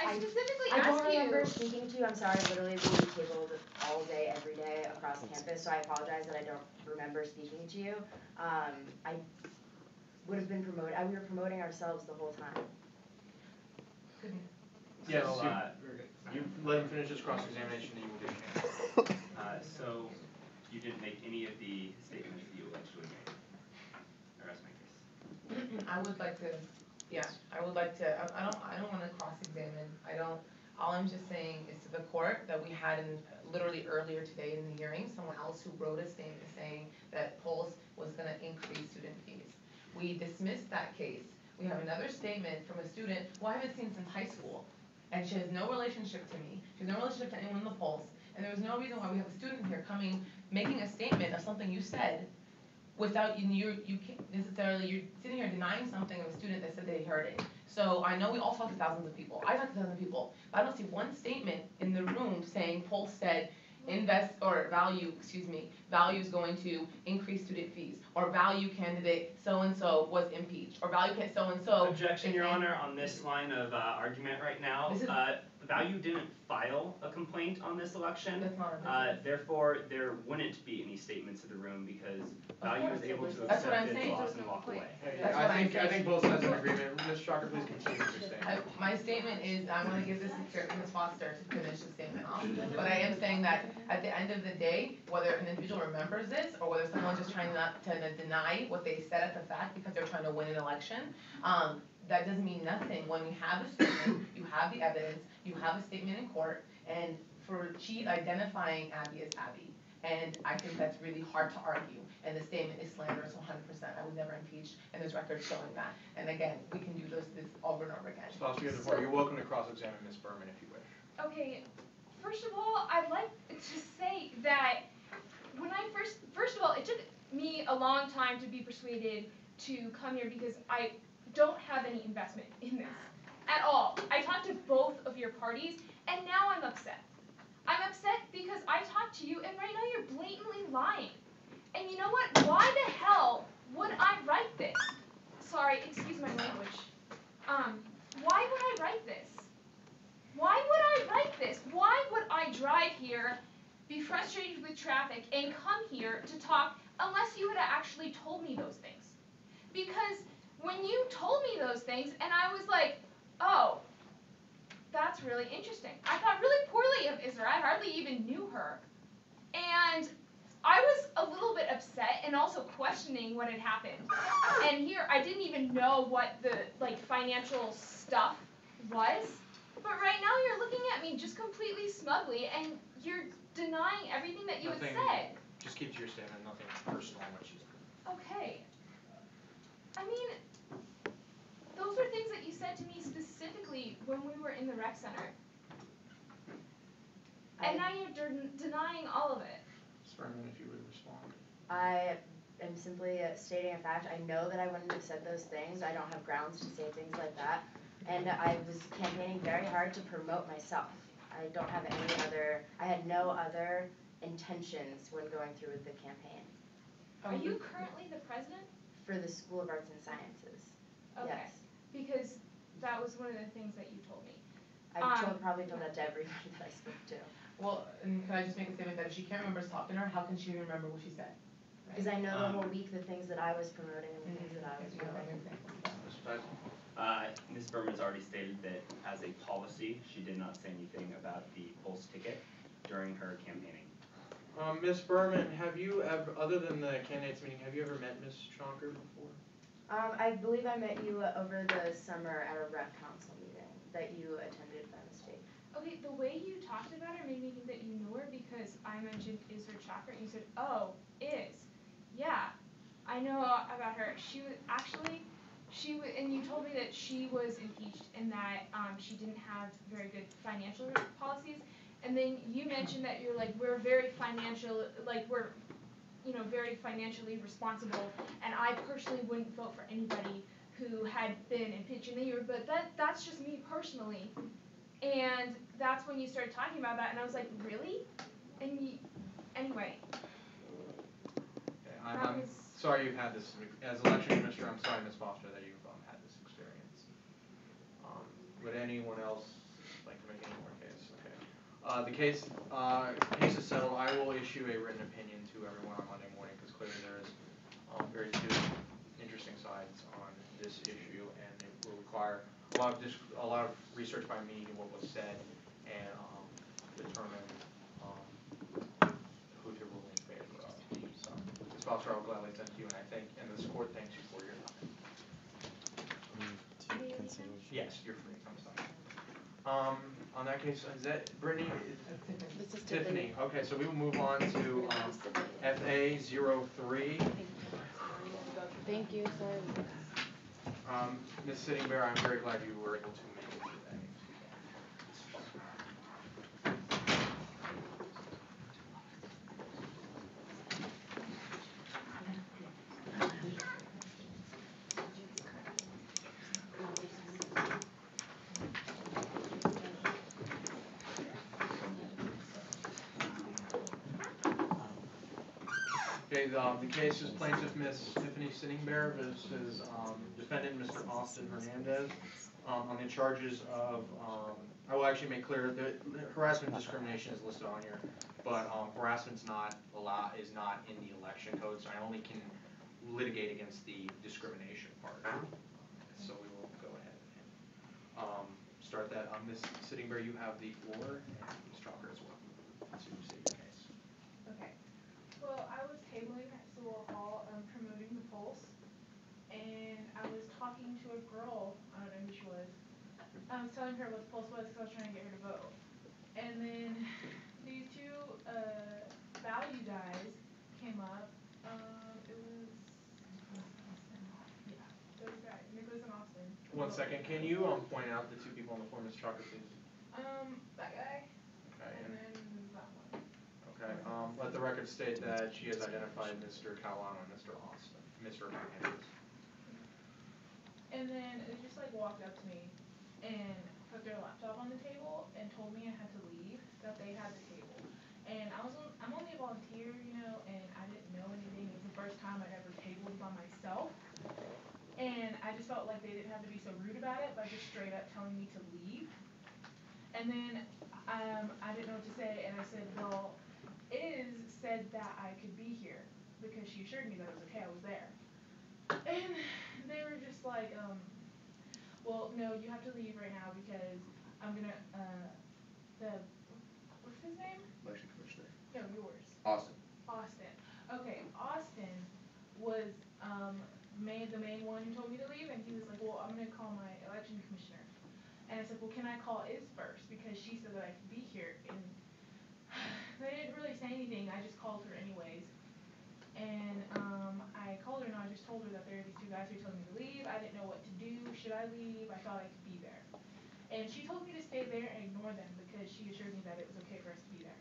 I specifically I don't asked you. remember speaking to you. I'm sorry. Literally, we tabled all day, every day across campus, so I apologize that I don't remember speaking to you. I would have been promoted. We were promoting ourselves the whole time. Yes, you let him finish his cross-examination and you will get a chance. So, you didn't make any of the statements that you allegedly made. Or rest my case. I would like to, I don't want to cross-examine. All I'm just saying is to the court that we had literally earlier today in the hearing, someone else who wrote a statement saying that Pulse was going to increase student fees. We dismissed that case. We have another statement from a student who I haven't seen since high school, and she has no relationship to me. She has no relationship to anyone in the Pulse, and there was no reason why we have a student here making a statement of something you said without you can't necessarily, you're sitting here denying something of a student that said they heard it. So I know we all talk to thousands of people. I talk to thousands of people, but I don't see one statement in the room saying Pulse said value is going to increase student fees, or value candidate so-and-so was impeached, or value candidate so-and-so. Objection, Your Honor, on this line of argument right now. Value didn't file a complaint on this election. That's not our business. Therefore, there wouldn't be any statements in the room because Value was able to accept its loss and walk away. I think both sides are in agreement. Ms. Shocker, please continue with your statement. My statement is, I want to give this to Ms. Foster to finish the statement off. But I am saying that at the end of the day, whether an individual remembers this or whether someone's just trying not to deny what they said at the fact because they're trying to win an election, that doesn't mean nothing. When we have a statement, you have the evidence, you have a statement in court, and for Chief identifying Abby as Abby. And I think that's really hard to argue. And the statement is slanderous 100%. I was never impeached, and there's records showing that. And again, we can do this over and over again. Ms. Foster, you have the floor. You're welcome to cross-examine Ms. Berman if you wish. Okay, first of all, I'd like to say that when I first of all, it took me a long time to be persuaded to come here because I don't have any investment in this at all. I talked to both of your parties, and now I'm upset. I'm upset because I talked to you, and right now you're blatantly lying. And you know what? Why the hell would I write this? Sorry, excuse my language. Why would I write this? Why would I write this? Why would I drive here, be frustrated with traffic, and come here to talk unless you had actually told me those things? Because when you told me those things, and I was like, oh, that's really interesting. I thought really poorly of Isra. I hardly even knew her. And I was a little bit upset and also questioning what had happened. And here, I didn't even know what the financial stuff was. But right now, you're looking at me just completely smugly, and you're denying everything that you had said. Just keep to your statement, nothing personal on what she said. Okay. I mean, those are things that you said to me specifically when we were in the rec center. And now you're denying all of it. Ms. Berman, if you would respond. I am simply stating a fact. I know that I wouldn't have said those things. I don't have grounds to say things like that. And I was campaigning very hard to promote myself. I don't have I had no other intentions when going through with the campaign. Are you currently the president? For the School of Arts and Sciences. Okay. Yes. Because that was one of the things that you told me. Probably told that to everybody that I spoke to. Well, and can I just make a statement that if she can't remember talking to her, how can she remember what she said? Because I know the whole week the things that I was promoting and the things that I was doing. Ms. Berman's already stated that as a policy, she did not say anything about the Pulse ticket during her campaigning. Ms. Berman, have you ever, other than the candidates meeting, have you ever met Ms. Schonker before? I believe I met you over the summer at a rec council meeting that you attended by mistake. Okay, the way you talked about her made me think that you knew her because I mentioned Isra Chakra and you said, oh, yeah, I know about her. And you told me that she was impeached and that she didn't have very good financial policies. And then you mentioned that you're we're very very financially responsible, and I personally wouldn't vote for anybody who had been impeached. And then you were, but that's just me personally. And that's when you started talking about that, and I was like, really? And anyway. Okay, I'm sorry you've had this, as election minister, I'm sorry, Ms. Foster, that you've had this experience. Would anyone else like to make any more case? Okay. Case is settled. I will issue a written opinion to everyone on Monday morning, because clearly there is very two interesting sides on this issue, and it will require a lot of research by me into what was said, and determine who to rule in favor of. So this voucher I will gladly send to you, and this court thanks you for your time. Yes, you're free. I'm sorry. On that case, is that Brittany? This is Tiffany. Okay, so we will move on to FA 03. Thank you, sorry. Ms. Sitting Bear, I'm very glad you were able to make it today. Okay, the case is plaintiff Ms. Tiffany Sitting Bear versus defendant Mr. Austin Hernandez on the charges of, I will actually make clear that harassment and discrimination is listed on here, but harassment's not is not in the election code, so I only can litigate against the discrimination part. So we will go ahead and start that. Ms. Sitting Bear, you have the floor, and Ms. Chalker as well. So you state your case. Okay. Well, I was tabling at Sewell Hall, promoting the Pulse, and I was talking to a girl, I don't know who she was. I was telling her what the Pulse was because I was trying to get her to vote. And then these two value guys came up. It was those guys, Nicholas and Austin. 1 second, can you point out the two people on the floor, Ms. Chalker, please? That guy. Okay. And then that one. Okay, let the record state that she has identified Mr. Calano and Mr. Austin, Mr. Hernandez. And then they just like walked up to me and put their laptop on the table and told me I had to leave, that they had the table. And I'm only a volunteer, you know, and I didn't know anything. It was the first time I'd ever tabled by myself. And I just felt like they didn't have to be so rude about it by just straight up telling me to leave. And then I didn't know what to say, and I said, well, Iz said that I could be here because she assured me that it was okay, I was there. And they were just like, well, no, you have to leave right now because I'm gonna, what's his name? Election Commissioner. No, yours. Austin. Austin. Okay, Austin was the main one who told me to leave, and he was like, well, I'm gonna call my election commissioner. And I said, well, can I call Iz first because she said that I could be here, and they didn't really say anything. I just called her anyways. And I called her and I just told her that there are these two guys who told me to leave. I didn't know what to do. Should I leave? I thought I could be there. And she told me to stay there and ignore them because she assured me that it was okay for us to be there.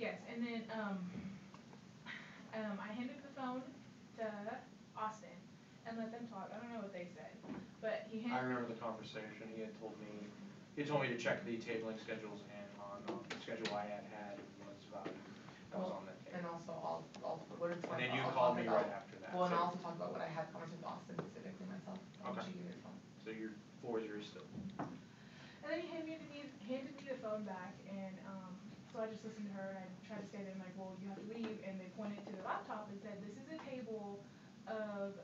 Yes, and then I handed the phone to Austin and let them talk. I don't know what they said, but he I handed. remember the conversation. He told me to check the tabling schedules, and on the schedule I had was that was on that table. And also, what it's And then you called me right after that. Well, and So- I'll also talk about what I had conversation with Austin specifically myself. Okay. She gave me the phone. So your floor is yours still. And then he handed me the phone back, and so I just listened to her, and I tried to say to them, like, well, you have to leave, and they pointed to the laptop and said, this is a table of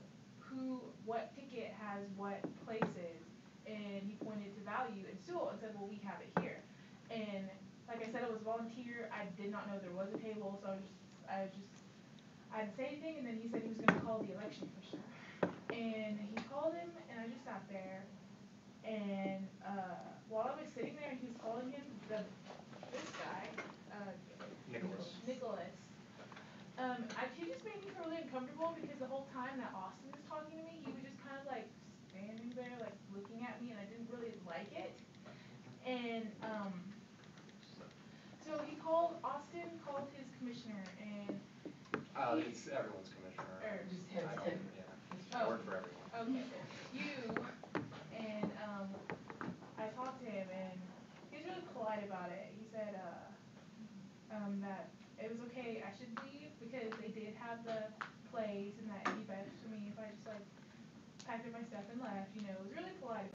what ticket has what places, and he pointed to value and Sewell and said, well, we have it here. And like I said, it was volunteer. I did not know there was a table, so I didn't say anything, and then he said he was going to call the election commissioner. And he called him, and I just sat there, and while I was sitting there, he was calling him, this guy, Nicholas. He just made me feel really uncomfortable because the whole time that Austin was talking to me, he was just kind of like standing there, like looking at me, and I didn't really like it. And so Austin called his commissioner, and It's everyone's commissioner. Just him. I don't, yeah. I work for everyone. okay, and I talked to him, and he was really polite about it. He said that it was okay, I should leave because they did have the plays, and that it'd be best for me if I just like packed up my stuff and left. You know, it was really polite.